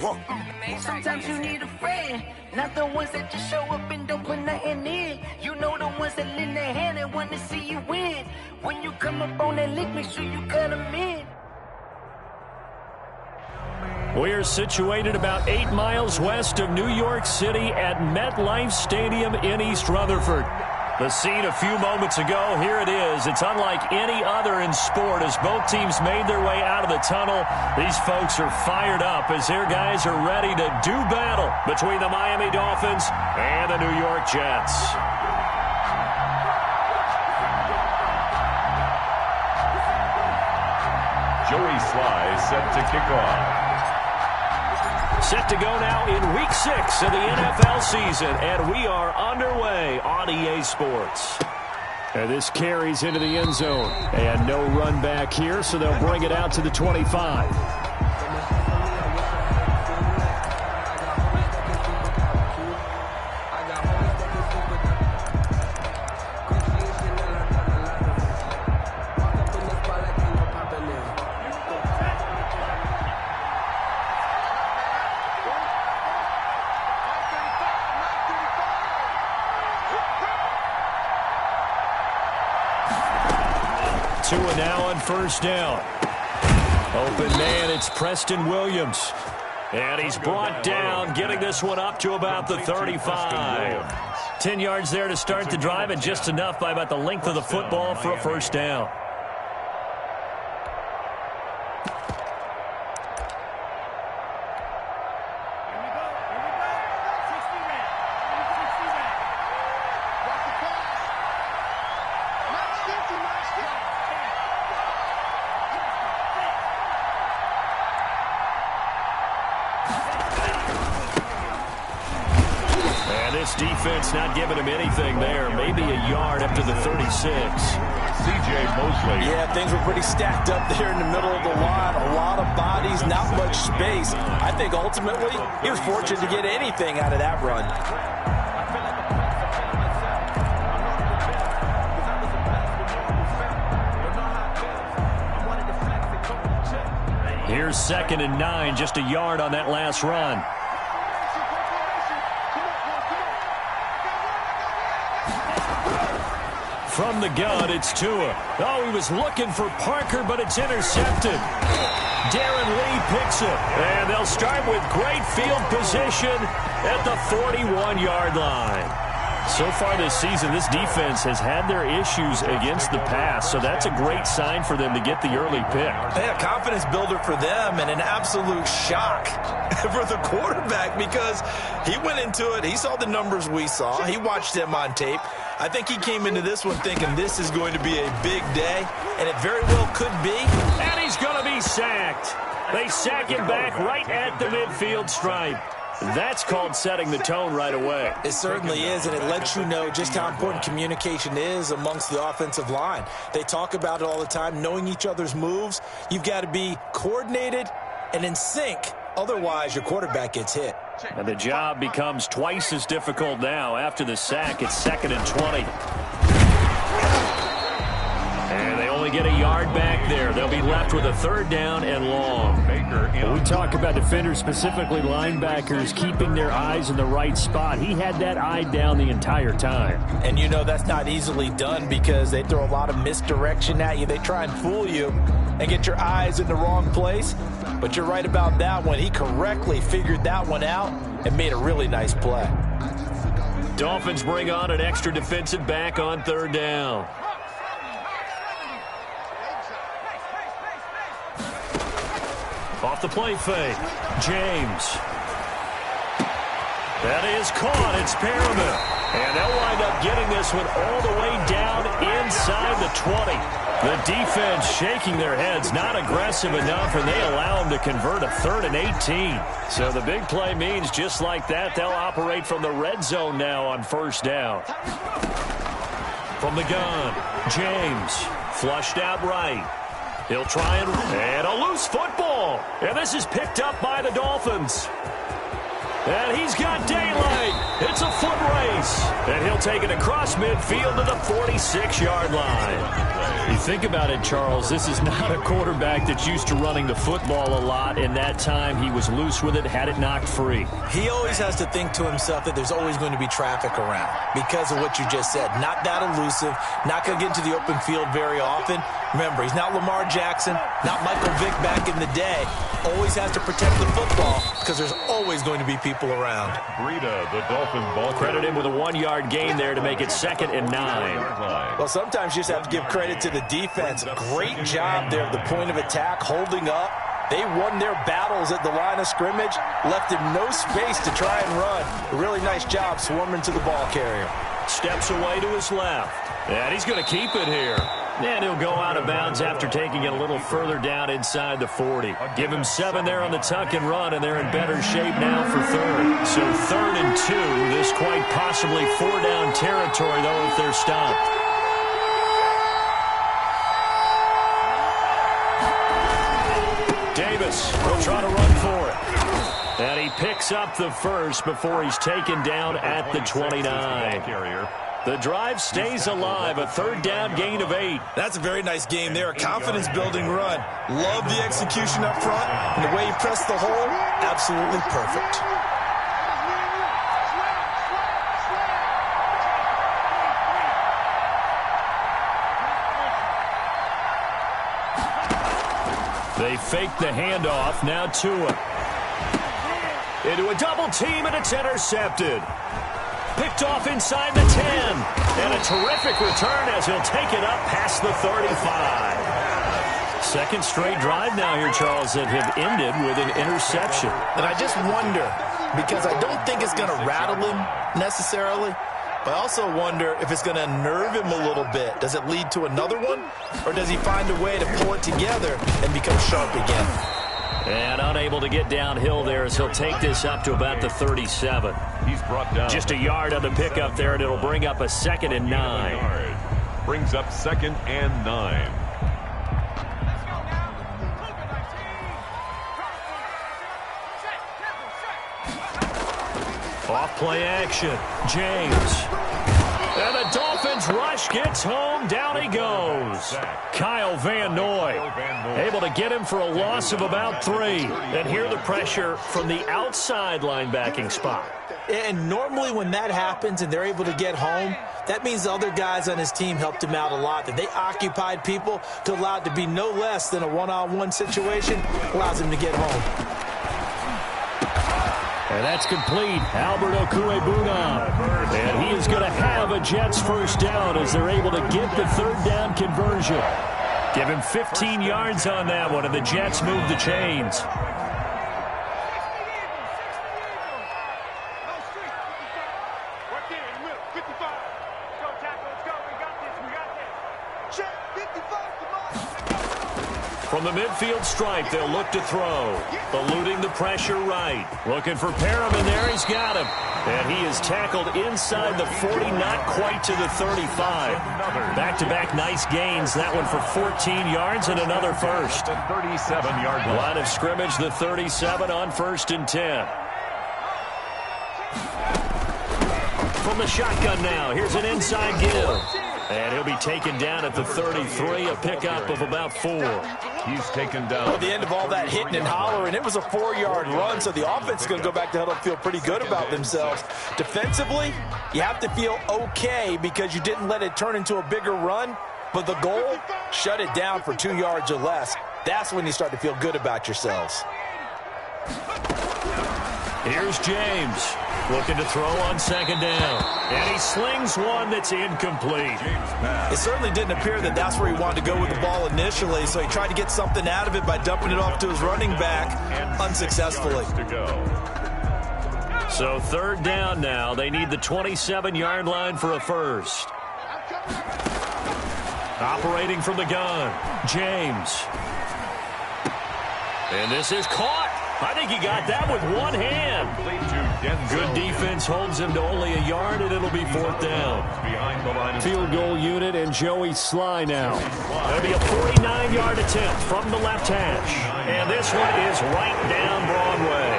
Sometimes you need a friend, not the ones that just show up and don't put nothing in. You know the ones that lend their hand and want to see you win. When you come up on that lick, make sure you cut them in. We are situated about 8 miles west of New York City at MetLife Stadium in East Rutherford. The scene a few moments ago, here it is. It's unlike any other in sport as both teams made their way out of the tunnel. These folks are fired up as their guys are ready to do battle between the Miami Dolphins and the New York Jets. Joey Sly set to kick off. Set to go now in Week 6 of the NFL season, and we are underway on EA Sports. And this carries into the end zone, and no run back here, so they'll bring it out to the 25. Now on first down. Open man, it's Preston Williams. And he's brought down, getting this one up to about the 35. 10 yards there to start the drive, and just enough by about the length of the football for a first down. Defense not giving him anything there. Maybe a yard up to the 36. C.J. Mosley. Yeah, things were pretty stacked up there in the middle of the line. A lot of bodies, not much space. I think ultimately he was fortunate to get anything out of that run. Here's 2nd and 9, just a yard on that last run. From the gun, it's Tua. Oh, he was looking for Parker, but it's intercepted. Darren Lee picks it, and they'll start with great field position at the 41-yard line. So far this season, this defense has had their issues against the pass, so that's a great sign for them to get the early pick. A confidence builder for them and an absolute shock for the quarterback because he went into it. He saw the numbers we saw. He watched them on tape. I think he came into this one thinking this is going to be a big day, and it very well could be. And he's going to be sacked. They sack him back right at the midfield stripe. That's called setting the tone right away. It certainly is, and it lets you know just how important communication is amongst the offensive line. They talk about it all the time, knowing each other's moves. You've got to be coordinated and in sync. Otherwise, your quarterback gets hit. And the job becomes twice as difficult now. After the sack, it's 2nd and 20. And they only get a yard back there. They'll be left with a 3rd down and long. When we talk about defenders, specifically linebackers, keeping their eyes in the right spot. He had that eye down the entire time. And you know that's not easily done because they throw a lot of misdirection at you. They try and fool you and get your eyes in the wrong place. But you're right about that one. He correctly figured that one out and made a really nice play. Dolphins bring on an extra defensive back on 3rd down. Off the play fake, James. That is caught. It's Perriman. And they'll wind up getting this one all the way down inside the 20. The defense shaking their heads, not aggressive enough, and they allow them to convert a 3rd and 18. So the big play means just like that, they'll operate from the red zone now on 1st down. From the gun, James, flushed out right. He'll try and a loose football. And this is picked up by the Dolphins. And he's got daylight. It's a foot race. And he'll take it across midfield to the 46-yard line. You think about it, Charles, this is not a quarterback that's used to running the football a lot. In that time, he was loose with it, had it knocked free. He always has to think to himself that there's always going to be traffic around because of what you just said. Not that elusive, not going to get into the open field very often. Remember, he's not Lamar Jackson, not Michael Vick back in the day. Always has to protect the football because there's always going to be people around. Breida, the Dolphin ball. Credit him with a 1-yard gain there to make it 2nd and 9. Well, sometimes you just have to give credit to the defense. Great job there at the point of attack, holding up. They won their battles at the line of scrimmage, left him no space to try and run. A really nice job swarming to the ball carrier. Steps away to his left. And he's going to keep it here. And he'll go out of bounds after taking it a little further down inside the 40. Give him 7 there on the tuck and run, and they're in better shape now for 3rd. So 3rd and 2. This quite possibly 4-down territory, though, if they're stopped. Davis will try to run for it. And he picks up the first before he's taken down at the 29. The drive stays alive, a 3rd down gain of 8. That's a very nice game there, a confidence-building run. Love the execution up front, and the way he pressed the hole, absolutely perfect. They fake the handoff, now Tua. Into a double team, and it's intercepted. Picked off inside the 10. And a terrific return as he'll take it up past the 35. Second straight drive now here, Charles, that have ended with an interception. And I just wonder, because I don't think it's going to rattle him necessarily, but I also wonder if it's going to nerve him a little bit. Does it lead to another one? Or does he find a way to pull it together and become sharp again? And unable to get downhill there as he'll take this up to about the 37. He's brought down. Just a yard on the pickup there, and it'll bring up a 2nd and 9. Brings up 2nd and 9. Off play action. James. And the Dolphins rush gets home. Down he goes. Kyle Van Noy able to get him for a loss of about 3. And here the pressure from the outside linebacking spot. And normally when that happens and they're able to get home, that means the other guys on his team helped him out a lot. That they occupied people to allow it to be no less than a one-on-one situation, allows him to get home. And that's complete. Albert Okwuegbunam. And he is going to have a Jets first down as they're able to get the 3rd down conversion. Give him 15 yards on that one, and the Jets move the chains. From the midfield stripe, they'll look to throw. Eluding the pressure right. Looking for Perriman there. He's got him. And he is tackled inside the 40, not quite to the 35. Back-to-back nice gains. That one for 14 yards and another first. 37-yard line. Line of scrimmage, the 37 on 1st and 10. From the shotgun now, here's an inside give. And he'll be taken down at the 33, a pickup of about 4. He's taken down. At the end of all that hitting and hollering, it was a 4-yard run, so the offense is going to go back to huddle and feel pretty good about themselves. Defensively, you have to feel okay because you didn't let it turn into a bigger run, but the goal, shut it down for 2 yards or less. That's when you start to feel good about yourselves. Here's James. Looking to throw on 2nd down. And he slings one that's incomplete. It certainly didn't appear that that's where he wanted to go with the ball initially, so he tried to get something out of it by dumping it off to his running back unsuccessfully. So 3rd down now. They need the 27-yard line for a first. Operating from the gun, James. And this is caught. I think he got that with one hand. Good defense holds him to only a yard, and it'll be 4th down. Field goal unit and Joey Sly now. That'll be a 49-yard attempt from the left hash. And this one is right down Broadway.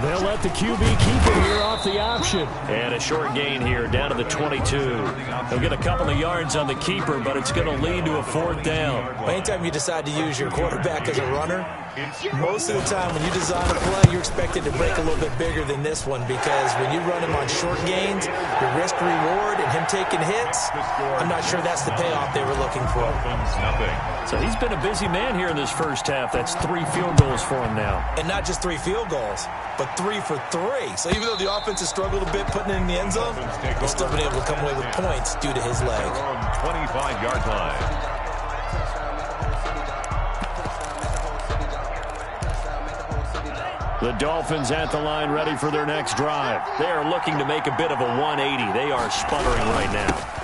They'll let the QB keep it here off the option. And a short gain here down to the 22. They'll get a couple of yards on the keeper, but it's going to lead to a 4th down. Anytime you decide to use your quarterback as a runner, most of the time when you design a play, you're expected to break a little bit bigger than this one, because when you run him on short gains, your risk-reward and him taking hits, I'm not sure that's the payoff they were looking for. So he's been a busy man here in this first half. That's 3 field goals for him now. And not just 3 field goals, but 3 for 3. So even though the offense has struggled a bit putting it in the end zone, they've still been able to come away with points due to his leg. 25-yard line. The Dolphins at the line ready for their next drive. They are looking to make a bit of a 180. They are sputtering right now.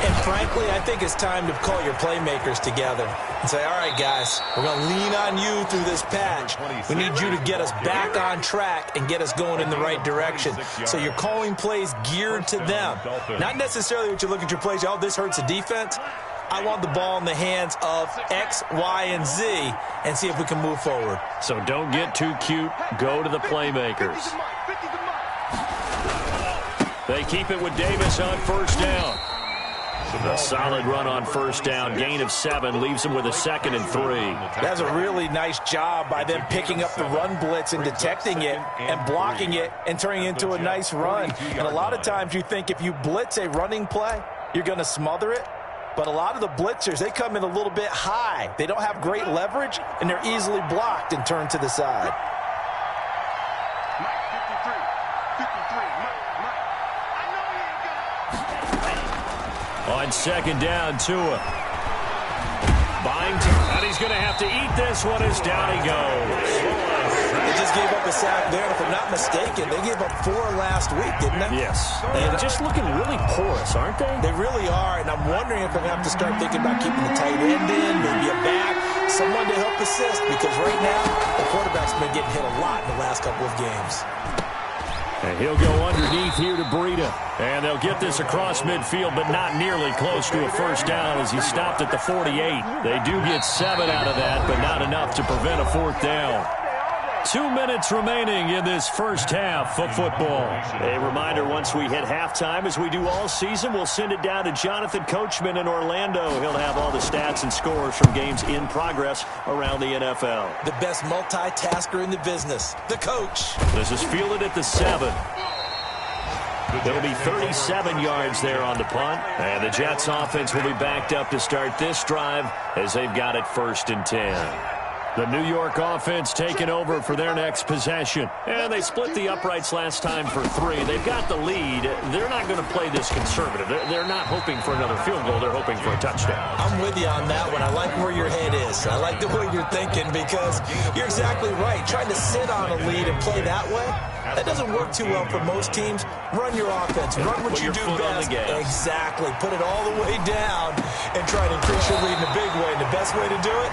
And frankly, I think it's time to call your playmakers together and say, all right, guys, we're going to lean on you through this patch. We need you to get us back on track and get us going in the right direction. So you're calling plays geared to them. Not necessarily what you look at your plays, oh, this hurts the defense. I want the ball in the hands of X, Y, and Z and see if we can move forward. So don't get too cute. Go to the playmakers. They keep it with Davis on 1st down. A solid run on 1st down. Gain of 7 leaves them with a 2nd and 3. That's a really nice job by them picking up the run blitz and detecting it and blocking it and turning it into a nice run. And a lot of times you think if you blitz a running play, you're going to smother it. But a lot of the blitzers, they come in a little bit high. They don't have great leverage, and they're easily blocked and turned to the side. On 2nd down, Tua. Byington, and he's going to have to eat this one as down he goes. They just gave up a sack there. If I'm not mistaken, they gave up 4 last week, didn't they? Yes. And just looking really porous, aren't they? They really are, and I'm wondering if they're going to have to start thinking about keeping the tight end in, maybe a back, someone to help assist, because right now the quarterback's been getting hit a lot in the last couple of games. And he'll go underneath here to Breida. And they'll get this across midfield, but not nearly close to a 1st down as he stopped at the 48. They do get 7 out of that, but not enough to prevent a 4th down. 2 minutes remaining in this first half of football. A reminder, once we hit halftime, as we do all season, we'll send it down to Jonathan Coachman in Orlando. He'll have all the stats and scores from games in progress around the NFL. The best multitasker in the business, the coach. This is fielded at the 7. There'll be 37 yards there on the punt. And the Jets offense will be backed up to start this drive as they've got it 1st and 10. The New York offense taking over for their next possession. And they split the uprights last time for 3. They've got the lead. They're not going to play this conservative. They're not hoping for another field goal. They're hoping for a touchdown. I'm with you on that one. I like where your head is. I like the way you're thinking, because you're exactly right. Trying to sit on a lead and play that way, that doesn't work too well for most teams. Run your offense. Run what you do best. Exactly. Put it all the way down and try to increase your lead in a big way. And the best way to do it,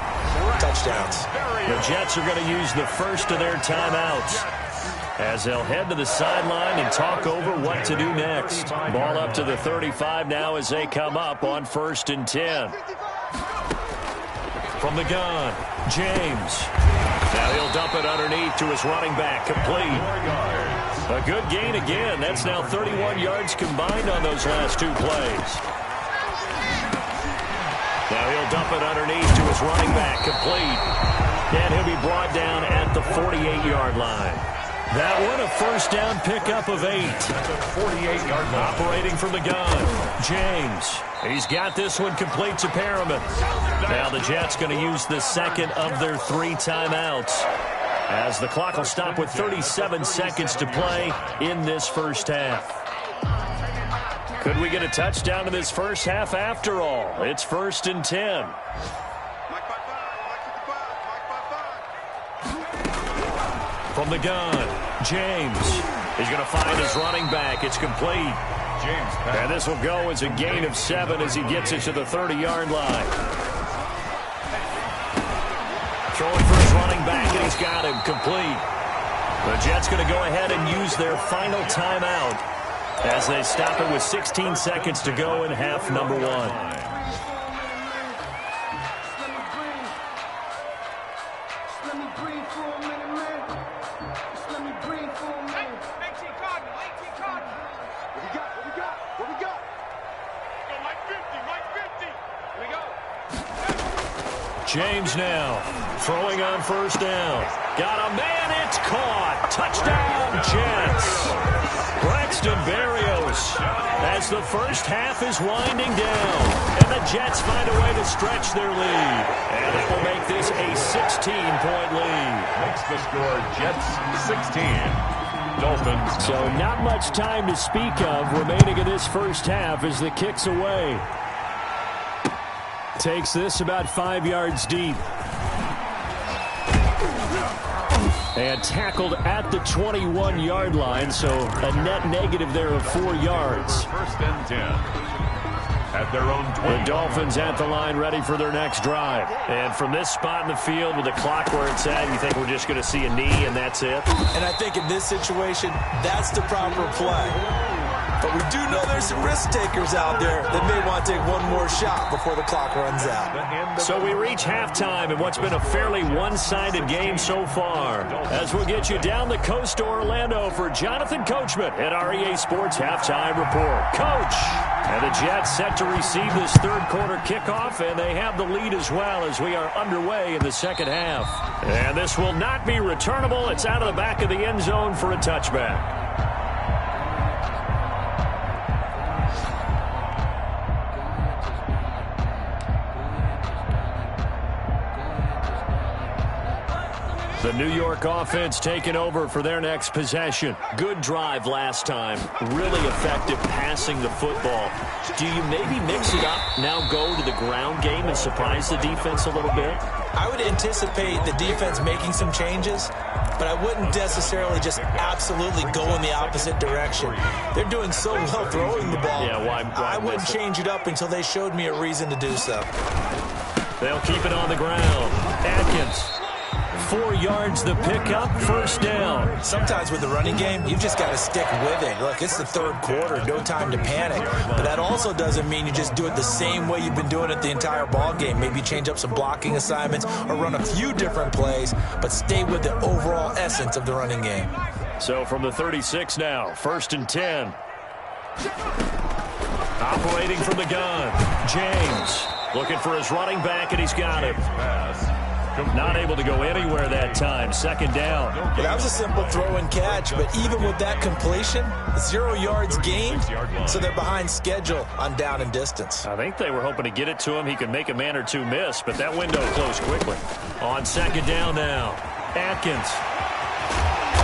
touchdowns. The Jets are going to use the first of their timeouts as they'll head to the sideline and talk over what to do next. Ball up to the 35 now as they come up on 1st and 10. From the gun, James. Now he'll dump it underneath to his running back, complete. A good gain again. That's now 31 yards combined on those last 2 plays. Now he'll dump it underneath to his running back, complete. And he'll be brought down at the 48-yard line. That one, a 1st down pickup of 8. 48-yard line. Operating from the gun, James. He's got this one complete to Perriman. Now the Jets going to use the 2nd of their 3 timeouts, as the clock will stop with 37 seconds to play in this first half. Could we get a touchdown in this first half after all? It's 1st and 10. From the gun, James. He's going to find his running back. It's complete. And this will go as a gain of 7 as he gets it to the 30-yard line. Throwing for his running back, and he's got him complete. The Jets going to go ahead and use their final timeout as they stop it with 16 seconds to go in half number 1. Change now. Throwing on first down. Got a man. It's caught. Touchdown, Jets. Braxton Berrios as the first half is winding down. And the Jets find a way to stretch their lead. And it will make this a 16-point lead. Makes the score Jets 16. Dolphins. So not much time to speak of remaining in this first half as the kick's away. Takes this about 5 yards deep. And tackled at the 21-yard line, so a net negative there of 4 yards. First and 10. At their own 20. The Dolphins at the line ready for their next drive. And from this spot in the field with the clock where it's at, you think we're just going to see a knee and that's it? And I think in this situation, that's the proper play. But we do know there's some risk takers out there that may want to take one more shot before the clock runs out. So we reach halftime in what's been a fairly one-sided game so far. As we'll get you down the coast to Orlando for Jonathan Coachman at our EA Sports Halftime Report. Coach! And the Jets set to receive this third quarter kickoff, and they have the lead as well as we are underway in the second half. And this will not be returnable. It's out of the back of the end zone for a touchback. The New York offense taking over for their next possession. Good drive last time. Really effective passing the football. Do you maybe mix it up, now go to the ground game and surprise the defense a little bit? I would anticipate the defense making some changes, but I wouldn't necessarily just absolutely go in the opposite direction. They're doing so well throwing the ball. Yeah, why I wouldn't change it up until they showed me a reason to do so. They'll keep it on the ground. Atkins. 4 yards the pickup, first down. Sometimes with the running game, you've just got to stick with it. Look, it's the third quarter, no time to panic. But that also doesn't mean you just do it the same way you've been doing it the entire ball game. Maybe change up some blocking assignments or run a few different plays, but stay with the overall essence of the running game. So from the 36 now, first and 10. Operating from the gun, James. Looking for his running back, and he's got him. Not able to go anywhere that time. Second down. Well, that was a simple throw and catch, but even with that completion, 0 yards gained, so they're behind schedule on down and distance. I think they were hoping to get it to him. He could make a man or two miss, but that window closed quickly. On second down now, Atkins.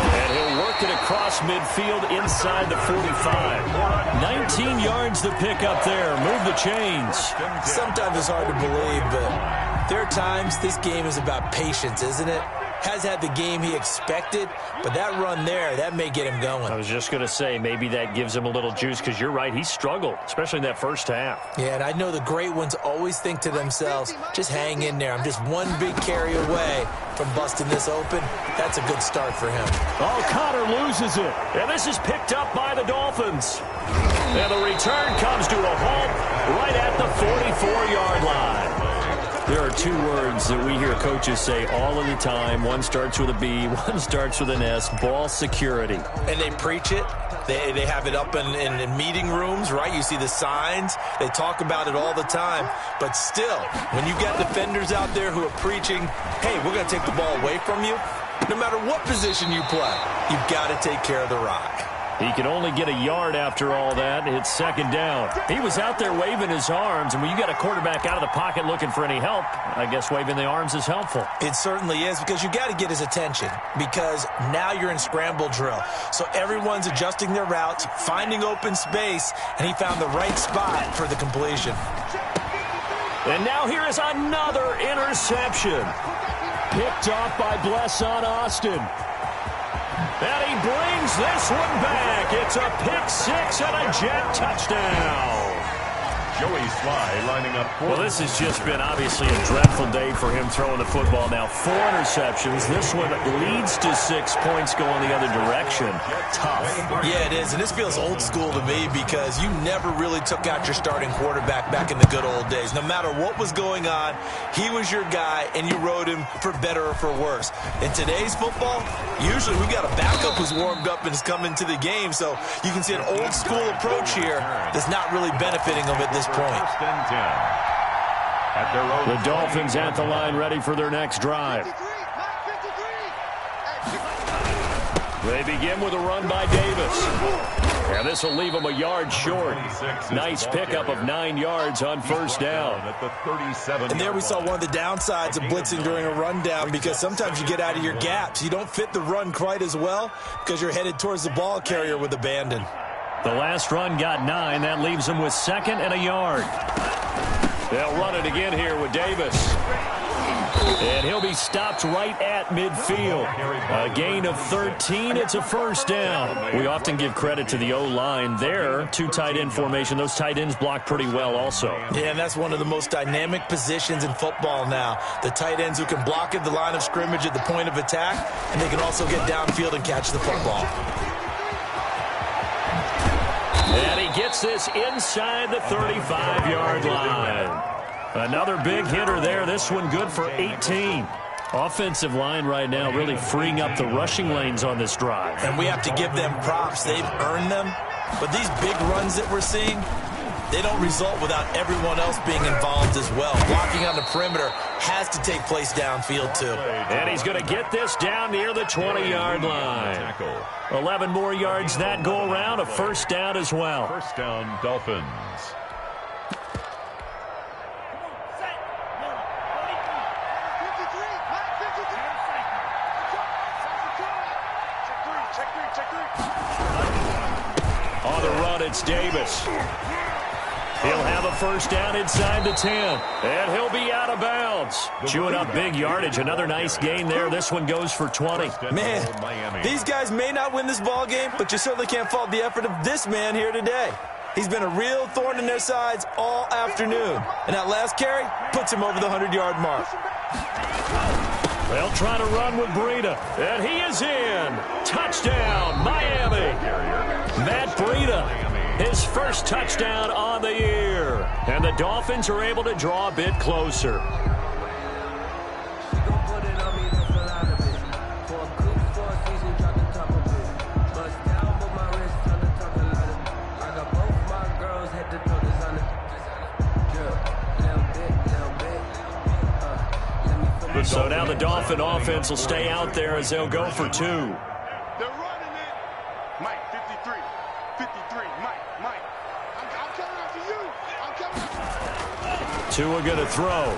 And he'll work it across midfield inside the 45. 19 yards to pick up there. Move the chains. Sometimes it's hard to believe, but there are times this game is about patience, isn't it? Has had the game he expected, but that run there, that may get him going. I was just going to say, maybe that gives him a little juice, because you're right, he struggled, especially in that first half. Yeah, and I know the great ones always think to themselves, just hang in there. I'm just one big carry away from busting this open. That's a good start for him. Oh, Connor loses it. And this is picked up by the Dolphins. And the return comes to a halt right at the 44-yard line. There are two words that we hear coaches say all of the time. One starts with a B, one starts with an S, ball security. And they preach it. They have it up in meeting rooms, right? You see the signs. They talk about it all the time. But still, when you got defenders out there who are preaching, hey, we're going to take the ball away from you, no matter what position you play, you've got to take care of the rock. He can only get a yard after all that. It's second down. He was out there waving his arms, and when you got a quarterback out of the pocket looking for any help, I guess waving the arms is helpful. It certainly is, because you got to get his attention, because now you're in scramble drill. So everyone's adjusting their routes, finding open space, and he found the right spot for the completion. And now here is another interception. Picked off by Blesson Austin. And he brings this one back. It's a pick six and a Jet touchdown. Joey Sly lining up. Well, this has just been obviously a dreadful day for him throwing the football. Now 4 interceptions. This one leads to 6 points going the other direction. Tough. Yeah, it is. And this feels old school to me, because you never really took out your starting quarterback back in the good old days. No matter what was going on, he was your guy, and you rode him for better or for worse. In today's football, usually we got a backup who's warmed up and is coming to the game. So you can see an old school approach here that's not really benefiting him at this point. First and 10. at their own. The Dolphins at the line, ready for their next drive. They begin with a run by Davis. And this will leave them a yard short. Nice pickup of 9 yards on first down. And there we saw one of the downsides of blitzing during a rundown, because sometimes you get out of your gaps. You don't fit the run quite as well because you're headed towards the ball carrier with abandon. The last run got 9. That leaves them with 2nd and a yard. They'll run it again here with Davis. And he'll be stopped right at midfield. A gain of 13. It's a first down. We often give credit to the O-line there. 2 tight end formation. Those tight ends block pretty well also. Yeah, and that's one of the most dynamic positions in football now. The tight ends who can block at the line of scrimmage at the point of attack, and they can also get downfield and catch the football. And he gets this inside the 35-yard line. Another big hitter there. This one good for 18. Offensive line right now really freeing up the rushing lanes on this drive. And we have to give them props. They've earned them. But these big runs that we're seeing, they don't result without everyone else being involved as well. Blocking on the perimeter has to take place downfield too. And he's going to get this down near the 20-yard line. 11 more yards that go around. A first down as well. First down, Dolphins. On the run, it's Davis. He'll have a first down inside the 10. And he'll be out of bounds. Chewing up big yardage. Another nice gain there. This one goes for 20. Man, these guys may not win this ball game, but you certainly can't fault the effort of this man here today. He's been a real thorn in their sides all afternoon. And that last carry puts him over the 100-yard mark. They'll try to run with Breida. And he is in. Touchdown, Miami. Matt Breida, his first touchdown on the year. And the Dolphins are able to draw a bit closer. So now the Dolphin offense will stay out there as they'll go for 2. They're running it. Mike, 53. 53. Mike. I'm coming after you. I'm coming after you. Tua going to throw.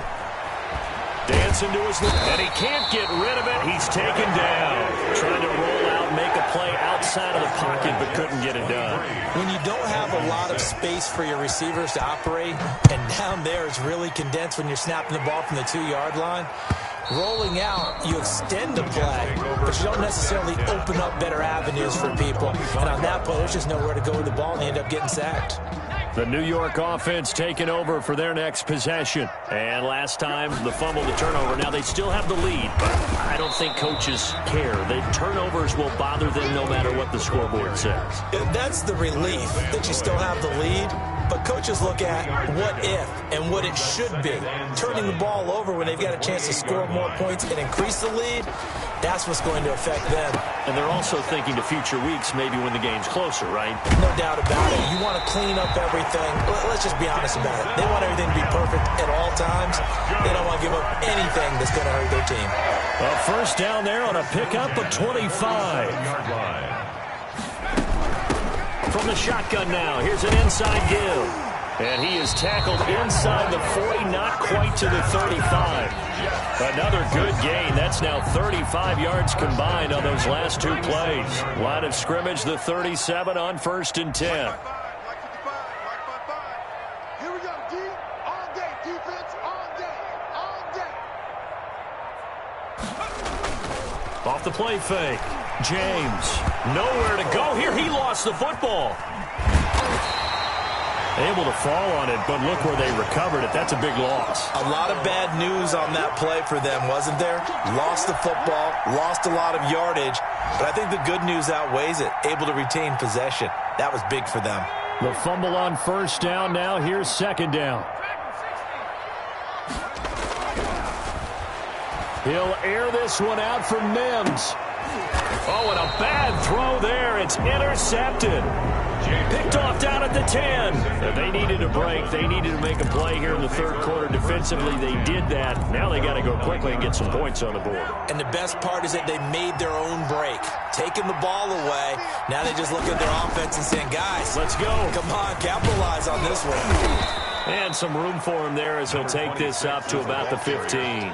Dancing to his left. And he can't get rid of it. He's taken down. Trying to roll out, make a play outside of the pocket, but couldn't get it done. When you don't have a lot of space for your receivers to operate, and down there it's really condensed when you're snapping the ball from the 2-yard line, rolling out, you extend the play, but you don't necessarily open up better avenues for people. And on that play, there's just nowhere to go with the ball, and they end up getting sacked. The New York offense taking over for their next possession. And last time, the fumble, the turnover. Now they still have the lead, but I don't think coaches care. The turnovers will bother them no matter what the scoreboard says. That's the relief that you still have the lead. But coaches look at what if and what it should be. Turning the ball over when they've got a chance to score more points and increase the lead, that's what's going to affect them. And they're also thinking to future weeks, maybe when the game's closer, right? No doubt about it. You want to clean up everything. Let's just be honest about it. They want everything to be perfect at all times. They don't want to give up anything that's going to hurt their team. A first down there on a pickup of 25. From the shotgun now, here's an inside give. And he is tackled inside the 40, not quite to the 35. Another good gain. That's now 35 yards combined on those last 2 plays. Line of scrimmage, the 37 on 1st and 10. Here we go, D. All day, defense, all day, all day. Off the play fake. James, nowhere to go here. He lost the football. Able to fall on it, but look where they recovered it. That's a big loss. A lot of bad news on that play for them, wasn't there? Lost the football, lost a lot of yardage, but I think the good news outweighs it. Able to retain possession. That was big for them. The fumble on first down now. Here's second down. He'll air this one out for Mims. Oh, and a bad throw there. It's intercepted. Picked off down at the 10. They needed a break. They needed to make a play here in the third quarter. Defensively, they did that. Now they got to go quickly and get some points on the board. And the best part is that they made their own break. Taking the ball away. Now they just look at their offense and saying, guys, let's go. Come on, capitalize on this one. And some room for him there as he'll take this up to about the 15.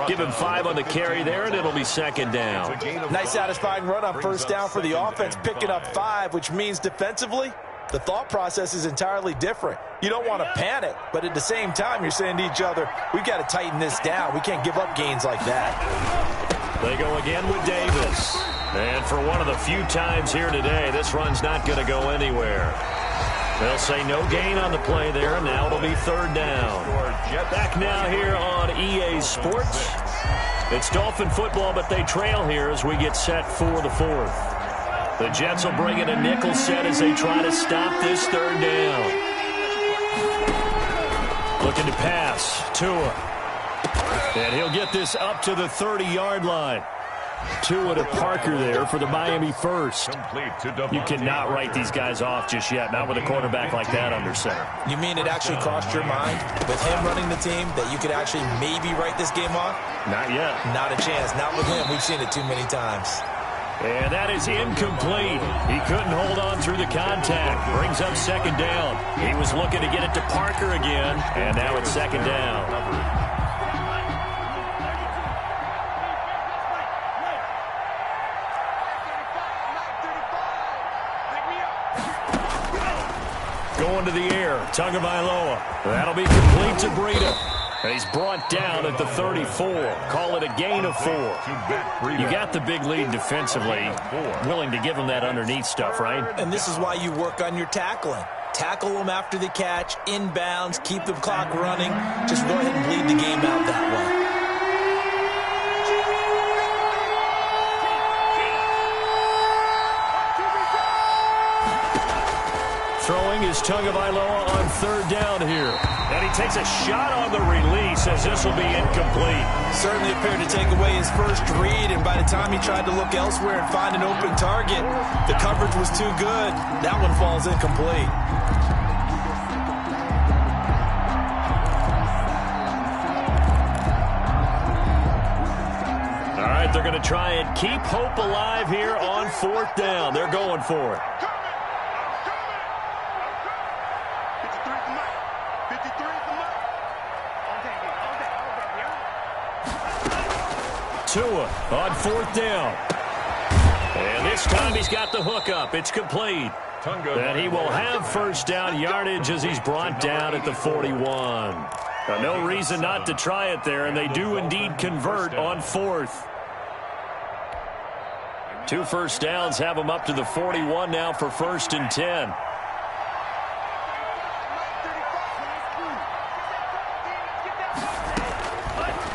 Give him 5 on the carry there, and it'll be second down. Nice satisfying run on first down for the offense, picking up 5, which means defensively, the thought process is entirely different. You don't want to panic, but at the same time, you're saying to each other, we've got to tighten this down. We can't give up gains like that. They go again with Davis. And for one of the few times here today, this run's not going to go anywhere. They'll say no gain on the play there, and now it'll be third down. Back now here on EA Sports. It's Dolphin football, but they trail here as we get set for the fourth. The Jets will bring in a nickel set as they try to stop this third down. Looking to pass. Tua. And he'll get this up to the 30-yard line. Tua to Parker there for the Miami first. You cannot write these guys off just yet, not with a quarterback like that under center. You mean it actually crossed your mind with him running the team that you could actually maybe write this game off? Not yet. Not a chance. Not with him. We've seen it too many times. And that is incomplete. He couldn't hold on through the contact. Brings up second down. He was looking to get it to Parker again, and now it's second down. Going to the air, Tagovailoa. That'll be complete to Breida. And he's brought down at the 34. Call it a gain of 4. You got the big lead defensively. Willing to give him that underneath stuff, right? And this is why you work on your tackling. Tackle them after the catch, inbounds, keep the clock running. Just go ahead and bleed the game out that way. Throwing is Tagovailoa on third down here. And he takes a shot on the release as this will be incomplete. Certainly appeared to take away his first read, and by the time he tried to look elsewhere and find an open target, the coverage was too good. That one falls incomplete. All right, they're going to try and keep hope alive here on fourth down. They're going for it. Tua on fourth down. And this time he's got the hook up. It's complete. And he will have first down yardage as he's brought down at the 41. Now, no reason not to try it there, and they do indeed convert on fourth. 2 first downs have them up to the 41 now for first and 10.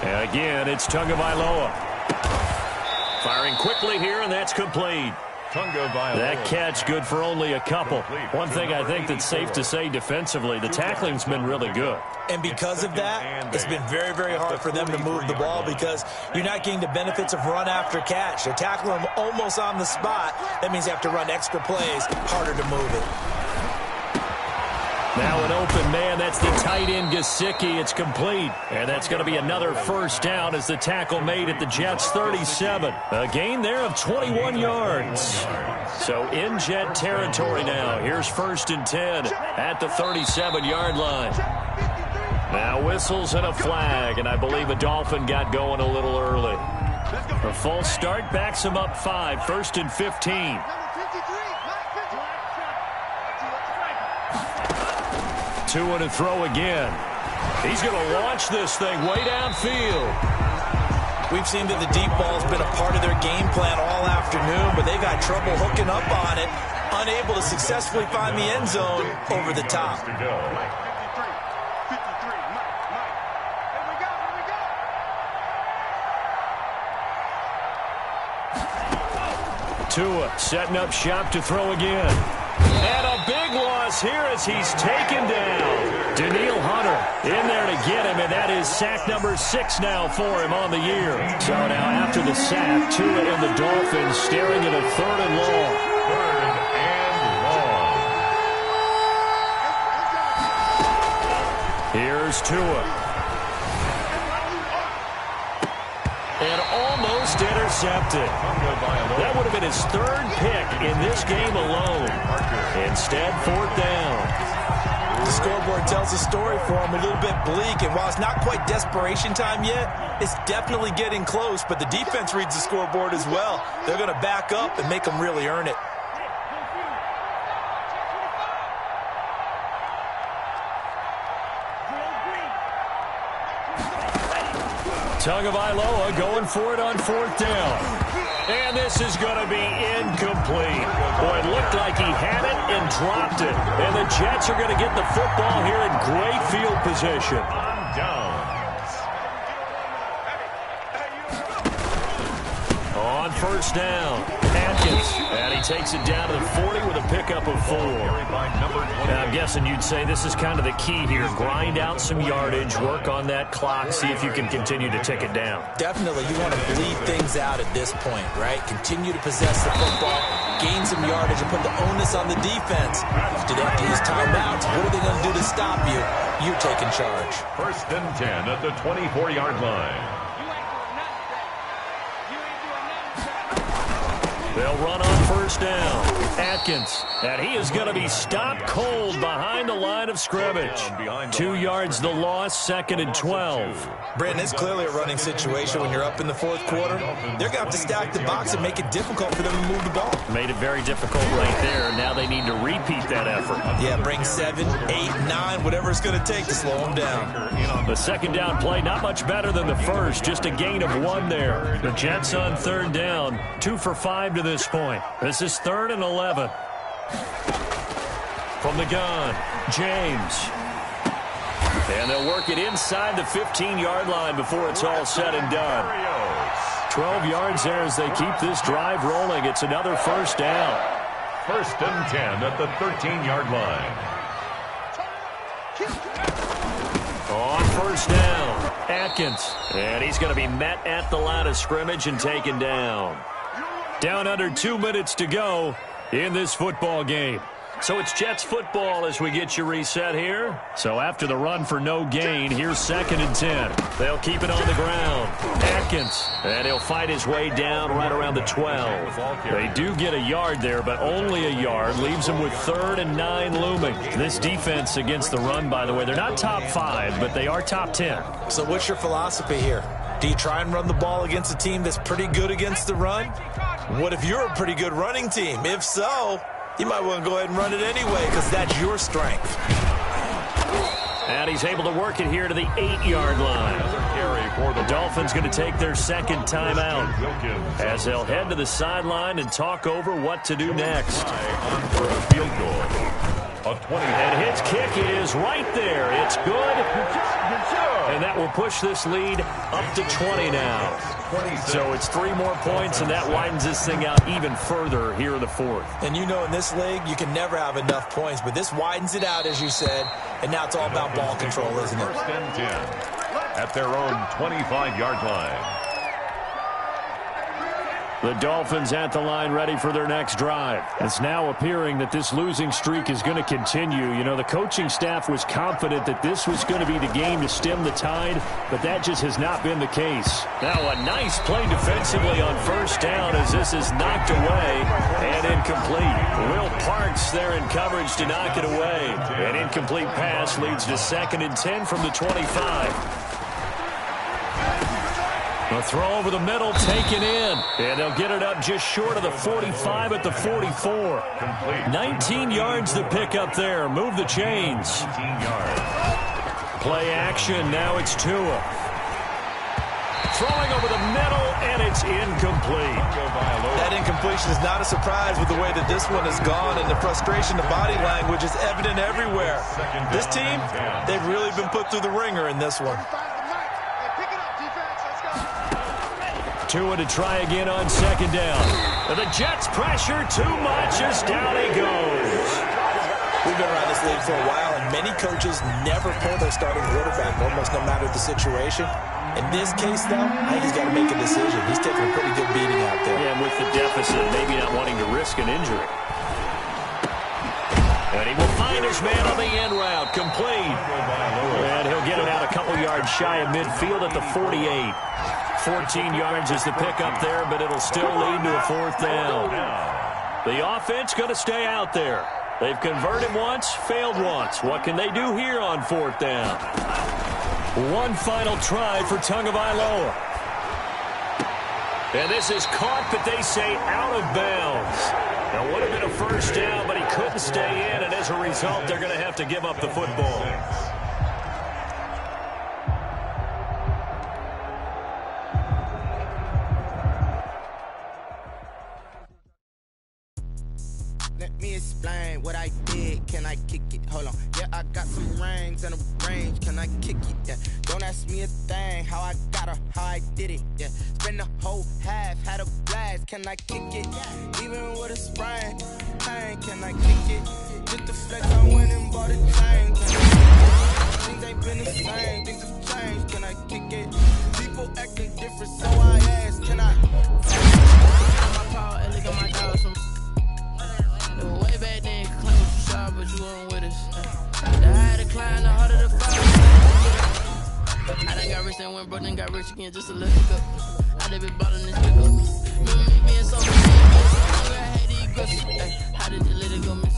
And again, it's Tagovailoa. Firing quickly here, and that's complete. That catch good for only a couple. One thing I think that's safe to say defensively, the tackling's been really good. And because of that, it's been very, very hard for them to move the ball because you're not getting the benefits of run after catch. They're tackling them almost on the spot. That means you have to run extra plays, harder to move it. Now an open man, that's the tight end Gesicki. It's complete. And that's going to be another first down as the tackle made at the Jets 37. A gain there of 21 yards. So in Jet territory now. Here's first and 10 at the 37-yard line. Now whistles and a flag, and I believe a Dolphin got going a little early. A false start backs him up 5, first and 15. Tua to throw again. He's going to launch this thing way downfield. We've seen that the deep ball's been a part of their game plan all afternoon, but they've had trouble hooking up on it, unable to successfully find the end zone over the top. Tua setting up shop to throw again. And a big loss here as he's taken down. Daniil Hunter in there to get him, and that is sack number 6 now for him on the year. So now after the sack, Tua and the Dolphins staring at a third and long. Here's Tua. And almost intercepted. That would have been his third pick in this game alone. Instead, fourth down. The scoreboard tells a story for him, a little bit bleak, and while it's not quite desperation time yet, it's definitely getting close, but the defense reads the scoreboard as well. They're going to back up and make them really earn it. Tagovailoa going for it on fourth down. And this is going to be incomplete. Boy, it looked like he had it and dropped it. And the Jets are going to get the football here in great field position. On first down, Atkins. And he takes it down to the 40 with a pickup of 4. Now, I'm guessing you'd say this is kind of the key here. Grind out some yardage, work on that clock, see if you can continue to tick it down. Definitely, you want to bleed things out at this point, right? Continue to possess the football, gain some yardage, and put the onus on the defense. Do they have to use timeouts? What are they going to do to stop you? You're taking charge. First and 10 at the 24-yard line. They'll run on first down. Atkins. And he is going to be stopped cold behind the line of scrimmage. 2 yards the loss, 2nd and 12. Brandon, it's clearly a running situation when you're up in the fourth quarter. They're going to have to stack the box and make it difficult for them to move the ball. Made it very difficult right there. Now they need to repeat that effort. Yeah, bring 7, 8, 9, whatever it's going to take to slow them down. The second down play, not much better than the first. Just a gain of 1 there. The Jets on third down. 2 for 5 to this point. This is 3rd and 11. From the gun, James. And they'll work it inside the 15-yard line before it's all said and done. 12 yards there as they keep this drive rolling. It's another first down. First and 10 at the 13-yard line. On first down, Atkins. And he's going to be met at the line of scrimmage and taken down. Down under 2 minutes to go in this football game. So it's Jets football as we get you reset here. So after the run for no gain, here's 2nd and 10. They'll keep it on the ground. Atkins, and he'll fight his way down right around the 12. They do get a yard there, but only a yard. Leaves them with 3rd and 9 looming. This defense against the run, by the way, they're not top 5, but they are top 10. So what's your philosophy here? Do you try and run the ball against a team that's pretty good against the run? What if you're a pretty good running team? If so, you might want to go ahead and run it anyway because that's your strength. And he's able to work it here to the 8-yard line. The Dolphins going to take their second timeout as they'll head to the sideline and talk over what to do next. And his kick is right there. It's good. And that will push this lead up to 20 now. So it's 3 more points, and that widens this thing out even further here in the 4th. And you know in this league, you can never have enough points, but this widens it out, as you said, and now it's all about ball control, isn't it? First and 10 at their own 25-yard line. The Dolphins at the line ready for their next drive. It's now appearing that this losing streak is going to continue. You know, the coaching staff was confident that this was going to be the game to stem the tide, but that just has not been the case. Now a nice play defensively on first down as this is knocked away and incomplete. Will Parks there in coverage to knock it away. An incomplete pass leads to 2nd and 10 from the 25. A throw over the middle, taken in. And they'll get it up just short of the 45 at the 44. 19 yards to pick up there. Move the chains. Play action. Now it's Tua. Throwing over the middle, and it's incomplete. That incompletion is not a surprise with the way that this one has gone, and the frustration, the body language is evident everywhere. This team, they've really been put through the ringer in this one. Tua to try again on second down. And the Jets pressure too much as down he goes. We've been around this league for a while, and many coaches never pull their starting quarterback, almost no matter the situation. In this case, though, I think he's got to make a decision. He's taking a pretty good beating out there. Yeah, and with the deficit, maybe not wanting to risk an injury. And he will find his man on the end route, complete. And he'll get it yards shy of midfield at the 48. 14 yards is the pickup there, but it'll still lead to a 4th down. The offense going to stay out there. They've converted once, failed once. What can they do here on 4th down? One final try for Tagovailoa. And this is caught, but they say out of bounds. Now, would have been a 1st down, but he couldn't stay in, and as a result, they're going to have to give up the football. Let me explain what I did. Can I kick it? Hold on. Yeah, I got some rings and a range. Can I kick it? Yeah. Don't ask me a thing. How I got her, how I did it. Yeah. Spend the whole half, had a blast. Can I kick it? Even with a sprain. Pain, can I kick it? Just the flex, I went and bought a chain. Things ain't been the same. Things have changed. Can I kick it? People acting different, so I ask. Can I? My power, and look at my dogs. Way back then, claim what you saw, but you weren't with us. The higher the climb, the harder the fall. I done got rich and went broke, then got rich again just a little bit. I done been ballin' this pick up. Remember me being so free, I had these grips. How did you let it go miss?